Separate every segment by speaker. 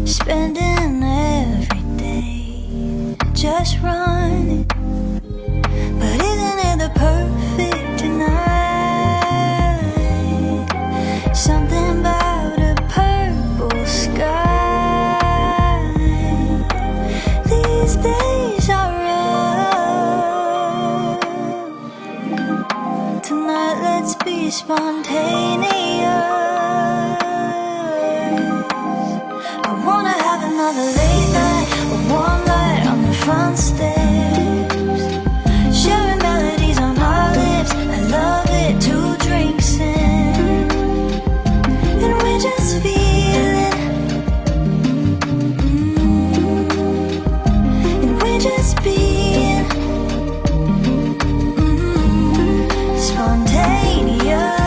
Speaker 1: Spending every day just running, but isn't it the perfect night? Something about a purple sky. These days are rough. Tonight let's be spontaneous. Another late night, a warm light on the front steps, sharing melodies on our lips. I love it, 2 drinks in, and we're just feeling, and we're just being spontaneous.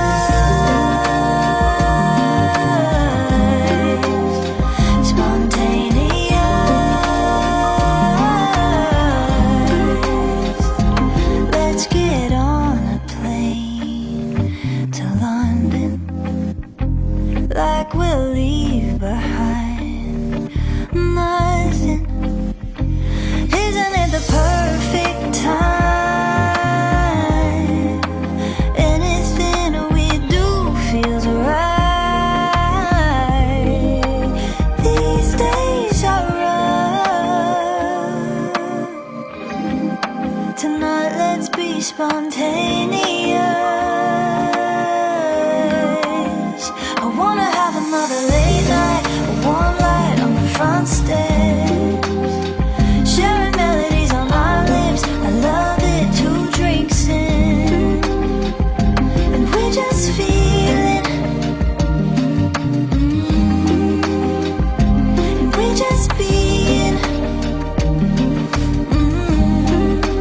Speaker 1: Like we'll leave behind nothing. Isn't it the perfect time? Anything we do feels right. These days are rough. Tonight let's be spontaneous. Another late night, a warm light on the front steps, sharing melodies on our lips. I love it, 2 drinks in, and we're just feeling, and we're just being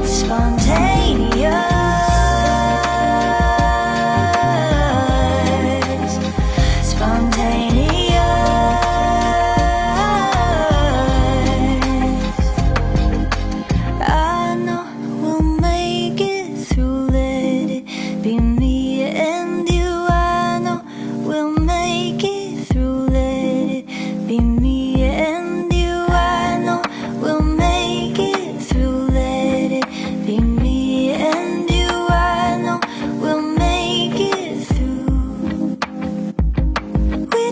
Speaker 1: spontaneous.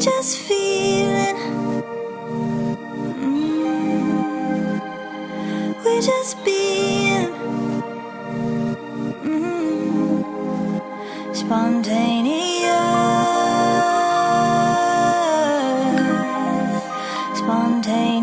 Speaker 1: Just feeling, we're just being spontaneous, spontaneous.